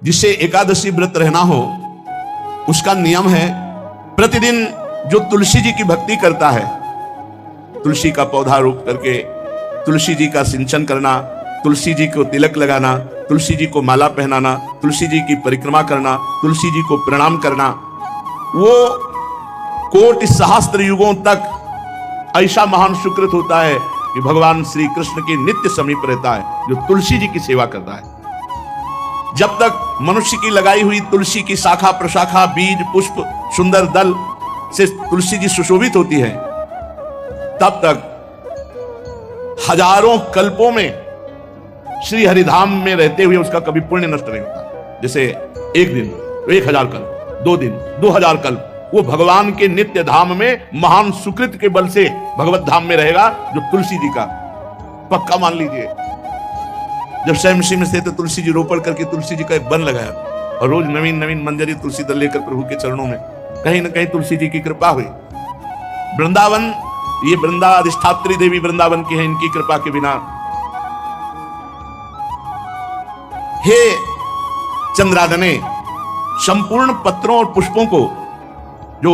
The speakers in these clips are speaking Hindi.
जिससे एकादशी व्रत रहना हो, उसका नियम है प्रतिदिन जो तुलसी जी की भक्ति करता है, तुलसी का पौधा रोप करके तुलसी जी का सिंचन करना, तुलसी जी को तिलक लगाना, तुलसी जी को माला पहनाना, तुलसी जी की परिक्रमा करना, तुलसी जी को प्रणाम करना, वो कोटि सहस्त्र युगों तक ऐसा महान सुकृत होता है कि भगवान श्री कृष्ण के नित्य समीप रहता है जो तुलसी जी की सेवा करता है। जब तक मनुष्य की लगाई हुई तुलसी की शाखा प्रशाखा, बीज, पुष्प, सुंदर दल से तुलसी जी सुशोभित होती है, तब तक हजारों कल्पों में श्री हरिधाम में रहते हुए उसका कभी पुण्य नष्ट नहीं होता। जैसे एक दिन 1000 कल्प, 2 दिन 2000 कल्प, वो भगवान के नित्य धाम में महान सुकृत के बल से भगवत धाम में रहेगा, जो तुलसी जी का पक्का मान लीजिए। जब स्वयं में थे तो तुलसी जी रोपण करके तुलसी जी का एक वन लगाया और रोज नवीन नवीन मंजरी तुलसी दल लेकर प्रभु के चरणों में कहीं ना कहीं तुलसी जी की कृपा हुई। वृंदावन, ये वृंदा अधिष्ठात्री देवी वृंदावन की है, इनकी कृपा के बिना। हे चंद्रादने, संपूर्ण पत्रों और पुष्पों को जो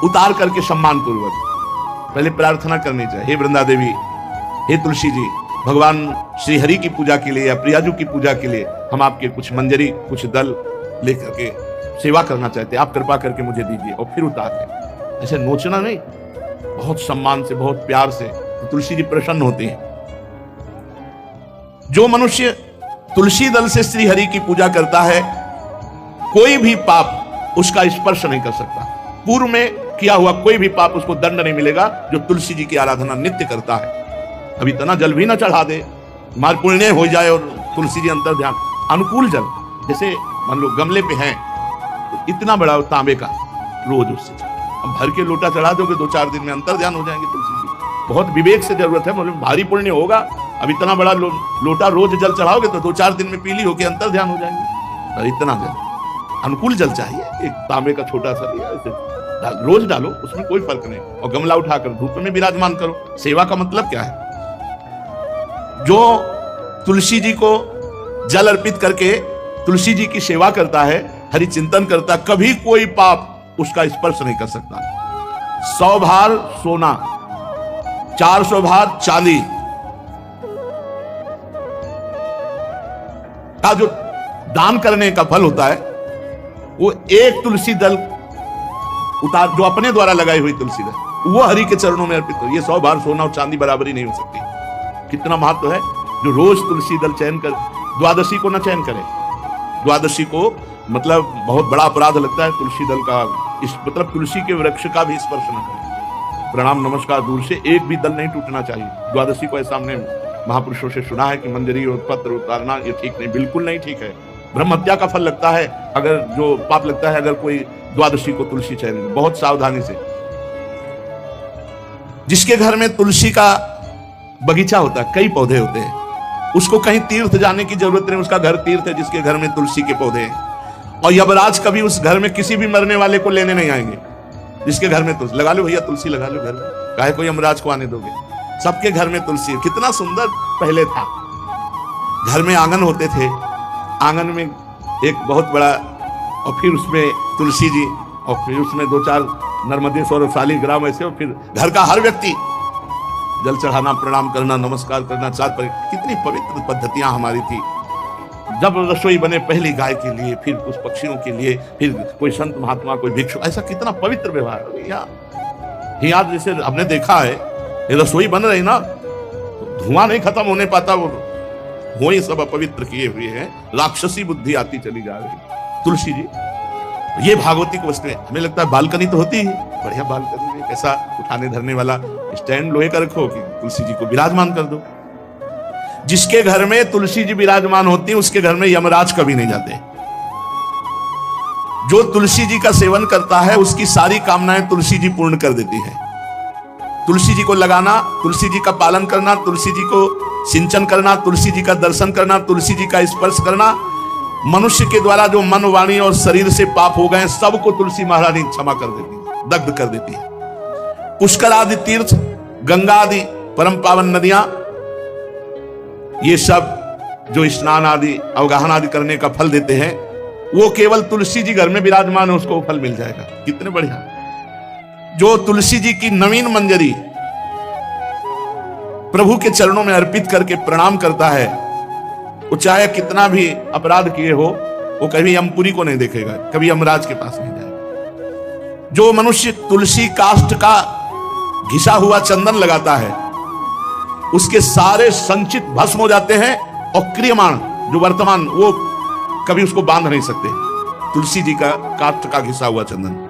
उतार करके सम्मान पूर्वक पहले प्रार्थना करनी चाहिए, हे वृंदा देवी, हे तुलसी जी, भगवान श्री हरि की पूजा के लिए या प्रियाजू की पूजा के लिए हम आपके कुछ मंजरी, कुछ दल लेकर के सेवा करना चाहते हैं, आप कृपा करके मुझे दीजिए। और फिर उतार दें, ऐसे नोचना नहीं, बहुत सम्मान से, बहुत प्यार से, तो तुलसी जी प्रसन्न होती हैं। जो मनुष्य तुलसी दल से श्री हरि की पूजा करता है, कोई भी पाप उसका स्पर्श नहीं कर सकता। पूर्व में किया हुआ कोई भी पाप उसको दंड नहीं मिलेगा, जो तुलसी जी की आराधना नित्य करता है। अब इतना जल भी ना चढ़ा दे, मार पुण्य हो जाए और तुलसी जी अंतर ध्यान, अनुकूल जल, जैसे मान लो गमले पे हैं तो इतना बड़ा तांबे का, रोज उससे अब भर के लोटा चढ़ा दोगे 2-4 दिन में अंतर ध्यान हो जाएंगे तुलसी जी। बहुत विवेक से जरूरत है, मतलब भारी पुण्य होगा। अब इतना बड़ा लोटा रोज जल चढ़ाओगे तो 2-4 दिन में पीली होके अंतर ध्यान हो जाएंगे। और इतना जल, अनुकूल जल चाहिए, एक तांबे का छोटा सा लिया, रोज डालो, उसमें कोई फर्क नहीं। और गमला उठाकर धूप में विराजमान करो। सेवा का मतलब क्या है? जो तुलसी जी को जल अर्पित करके तुलसी जी की सेवा करता है, हरि चिंतन करता, कभी कोई पाप उसका स्पर्श नहीं कर सकता। 100 भार सोना, 400 भार चांदी का जो दान करने का फल होता है, वो एक तुलसी दल उतार, जो अपने द्वारा लगाई हुई तुलसी दल, वो हरि के चरणों में अर्पित हो। ये 100 भार सोना और चांदी बराबरी नहीं हो सकती। कितना महत्व है। जो रोज तुलसी दल चयन कर, द्वादशी को ना चयन करे, द्वादशी को मतलब बहुत बड़ा अपराध लगता है तुलसी दल का, इस मतलब तुलसी के वृक्ष का भी स्पर्श न करे। प्रणाम नमस्कार दूर से, एक भी दल नहीं टूटना चाहिए द्वादशी को। ऐसा हमने महापुरुषों से सुना है कि मंजरी और पत्र उतारना ये ठीक नहीं, बिल्कुल नहीं ठीक है। ब्रह्म हत्या का फल लगता है, अगर जो पाप लगता है अगर कोई द्वादशी को तुलसी चयन, बहुत सावधानी से। जिसके घर में तुलसी का बगीचा होता है, कई पौधे होते हैं, उसको कहीं तीर्थ जाने की जरूरत नहीं, उसका घर तीर्थ है जिसके घर में तुलसी के पौधे हैं। और यमराज कभी उस घर में किसी भी मरने वाले को लेने नहीं आएंगे जिसके घर में तुलसी। लगा लो भैया तुलसी लगा लो घर में, काहे को यमराज को आने दोगे? सबके घर में तुलसी। कितना सुंदर पहले था, घर में आंगन होते थे, आंगन में एक बहुत बड़ा, और फिर उसमें तुलसी जी, और फिर उसमें 2-4 नर्मदेश्वर और शालिग्राम ऐसे, और फिर घर का हर व्यक्ति जल चढ़ाना, प्रणाम करना, नमस्कार करना, कितनी पवित्र पद्धतियां हमारी थी। जब रसोई बने पहली गाय के लिए, फिर कुछ पक्षियों के लिए, फिर कोई संत महात्मा, कोई भिक्षु, ऐसा कितना पवित्र व्यवहार। यहाँ जैसे हमने देखा है, ये रसोई बन रही ना, तो धुआं नहीं खत्म होने पाता, वो ही सब अपवित्र किए हुए हैं, राक्षसी बुद्धि आती चली जा रही। तुलसी जी, ये भागवती को उसमें हमें लगता है बालकनी तो होती है, बढ़िया बालकनी में कैसा उठाने धरने वाला स्टैंड लोहे का रखो कि तुलसी जी को विराजमान कर दो। जिसके घर में तुलसी जी विराजमान होती है, उसके घर में यमराज कभी नहीं जाते। जो तुलसी जी का सेवन करता है, उसकी सारी कामनाएं तुलसी जी पूर्ण कर देती है। तुलसी जी को लगाना, तुलसी जी का पालन करना, तुलसी जी को सिंचन करना, तुलसी जी का दर्शन करना, तुलसी जी का स्पर्श करना, मनुष्य के द्वारा जो मन, वाणी और शरीर से पाप हो गए, सबको तुलसी महारानी क्षमा कर देती है, दग्ध कर देती है। पुष्कर आदि तीर्थ, गंगा आदि परम पावन नदियां, ये सब जो स्नान आदि अवगाहन आदि करने का फल देते हैं, वो केवल तुलसी जी घर में विराजमान है, उसको फल मिल जाएगा। कितने बढ़िया। जो तुलसी जी की नवीन मंजरी प्रभु के चरणों में अर्पित करके प्रणाम करता है, वो चाहे कितना भी अपराध किए हो, वो कभी यमपुरी को नहीं देखेगा, कभी यमराज के पास नहीं जाएगा। जो मनुष्य तुलसी काष्ठ का घिसा हुआ चंदन लगाता है, उसके सारे संचित भस्म हो जाते हैं, और क्रियमाण जो वर्तमान, वो कभी उसको बांध नहीं सकते। तुलसी जी का काष्ठ का घिसा हुआ चंदन।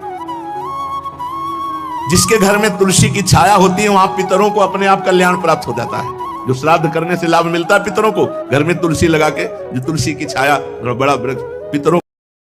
जिसके घर में तुलसी की छाया होती है, वहां पितरों को अपने आप कल्याण प्राप्त हो जाता है। जो श्राद्ध करने से लाभ मिलता है पितरों को, घर में तुलसी लगा के, जो तुलसी की छाया, बड़ा वृक्ष पितरों